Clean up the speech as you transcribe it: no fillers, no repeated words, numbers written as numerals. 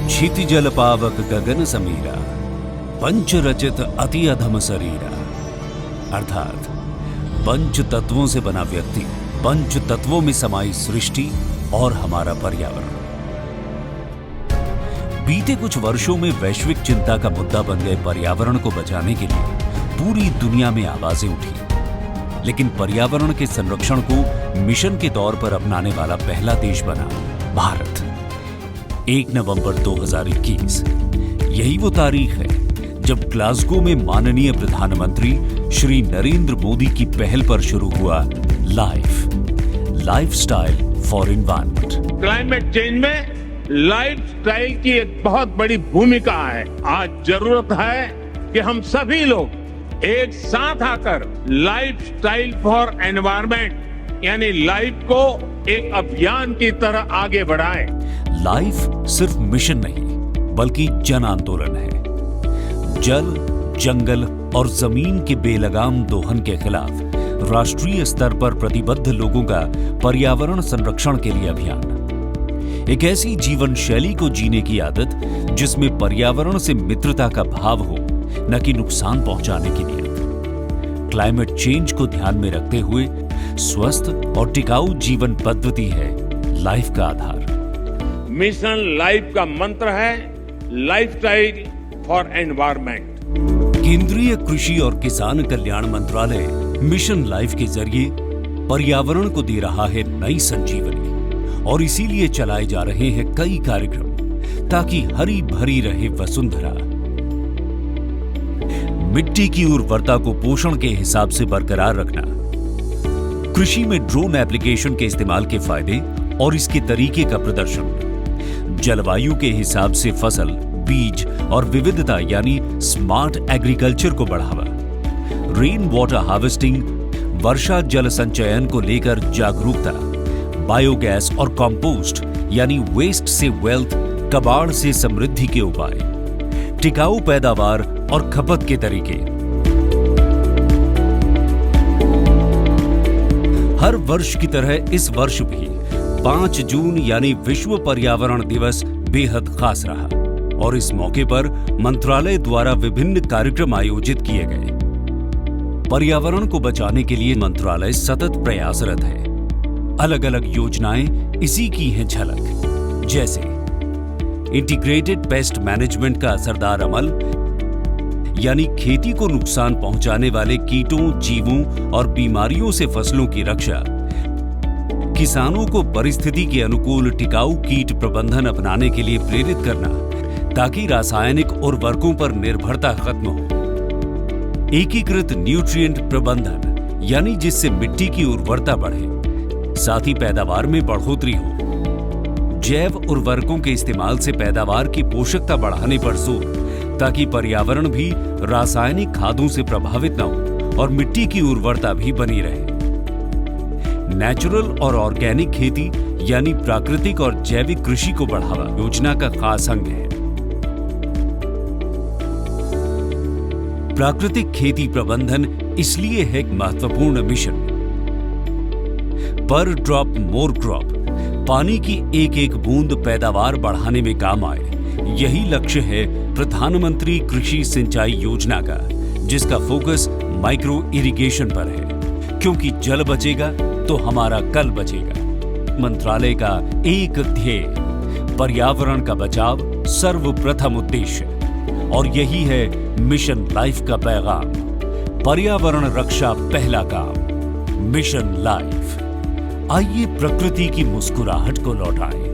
क्षितिजल पावक गगन समीरा, पंच रचित अति अधम शरीरा। अर्थात पंच तत्वों से बना व्यक्ति, पंच तत्वों में समाई सृष्टि और हमारा पर्यावरण। बीते कुछ वर्षों में वैश्विक चिंता का मुद्दा बन गए पर्यावरण को बचाने के लिए पूरी दुनिया में आवाजें उठी, लेकिन पर्यावरण के संरक्षण को मिशन के तौर पर अपनाने वाला पहला देश बना भारत। 1 नवंबर 2021 यही वो तारीख है जब ग्लासगो में माननीय प्रधानमंत्री श्री नरेंद्र मोदी की पहल पर शुरू हुआ life lifestyle for environment. Climate change में लाइफस्टाइल की एक बहुत बड़ी भूमिका है। आज जरूरत है कि हम सभी लोग एक साथ आकर लाइफस्टाइल फॉर एनवायरनमेंट यानी लाइफ को एक अभियान की तरह आगे बढ़ाएं। लाइफ सिर्फ मिशन नहीं बल्कि जन आंदोलन है। जल, जंगल और जमीन के बेलगाम दोहन के खिलाफ राष्ट्रीय स्तर पर प्रतिबद्ध लोगों का पर्यावरण संरक्षण के लिए अभियान। एक ऐसी जीवन शैली को जीने की आदत जिसमें पर्यावरण से मित्रता का भाव हो, न कि नुकसान पहुंचाने की नीयत। क्लाइमेट चेंज को ध्यान में रखते हुए स्वस्थ और टिकाऊ जीवन पद्धति है लाइफ का आधार। मिशन लाइफ का मंत्र है लाइफस्टाइल फॉर एनवायरनमेंट। केंद्रीय कृषि और किसान कल्याण मंत्रालय मिशन लाइफ के जरिए पर्यावरण को दे रहा है नई संजीवनी और इसीलिए चलाए जा रहे हैं कई कार्यक्रम ताकि हरी भरी रहे वसुंधरा। मिट्टी की उर्वरता को पोषण के हिसाब से बरकरार रखना, कृषि में ड्रोन एप्लीकेशन के इस्तेमाल के फायदे और इसके तरीके का प्रदर्शन, जलवायु के हिसाब से फसल, बीज और विविधता यानी स्मार्ट एग्रीकल्चर को बढ़ावा, रेन वाटर हार्वेस्टिंग, वर्षा जल संचयन को लेकर जागरूकता, बायोगैस और कंपोस्ट यानी वेस्ट से वेल्थ, कबाड़ से समृद्धि के उपाय, टिकाऊ पैदावार और खपत के तरीके। हर वर्ष की तरह इस वर्ष भी 5 जून यानी विश्व पर्यावरण दिवस बेहद खास रहा और इस मौके पर मंत्रालय द्वारा विभिन्न कार्यक्रम आयोजित किए गए। पर्यावरण को बचाने के लिए मंत्रालय सतत प्रयासरत है। अलग अलग योजनाएं इसी की हैं झलक, जैसे इंटीग्रेटेड पेस्ट मैनेजमेंट का असरदार अमल यानी खेती को नुकसान पहुंचाने वाले कीटों, जीवों और बीमारियों से फसलों की रक्षा, किसानों को परिस्थिति के अनुकूल टिकाऊ कीट प्रबंधन अपनाने के लिए प्रेरित करना ताकि रासायनिक उर्वरकों पर निर्भरता खत्म हो, एकीकृत न्यूट्रिएंट प्रबंधन यानी जिससे मिट्टी की उर्वरता बढ़े, साथ ही पैदावार में बढ़ोतरी हो, जैव उर्वरकों के इस्तेमाल से पैदावार की पोषकता बढ़ाने पर जोर ताकि पर्यावरण भी रासायनिक खादों से प्रभावित न हो और मिट्टी की उर्वरता भी बनी रहे। नेचुरल और ऑर्गेनिक खेती यानी प्राकृतिक और जैविक कृषि को बढ़ावा योजना का खास अंग है। प्राकृतिक खेती प्रबंधन इसलिए है एक महत्वपूर्ण मिशन। पर ड्रॉप मोर क्रॉप, पानी की एक एक बूंद पैदावार बढ़ाने में काम आए, यही लक्ष्य है प्रधानमंत्री कृषि सिंचाई योजना का, जिसका फोकस माइक्रो इरिगेशन पर है, क्योंकि जल बचेगा तो हमारा कल बचेगा। मंत्रालय का एक ध्येय, पर्यावरण का बचाव सर्वप्रथम उद्देश्य, और यही है मिशन लाइफ का पैगाम। पर्यावरण रक्षा पहला काम, मिशन लाइफ। आइए प्रकृति की मुस्कुराहट को लौटाएं।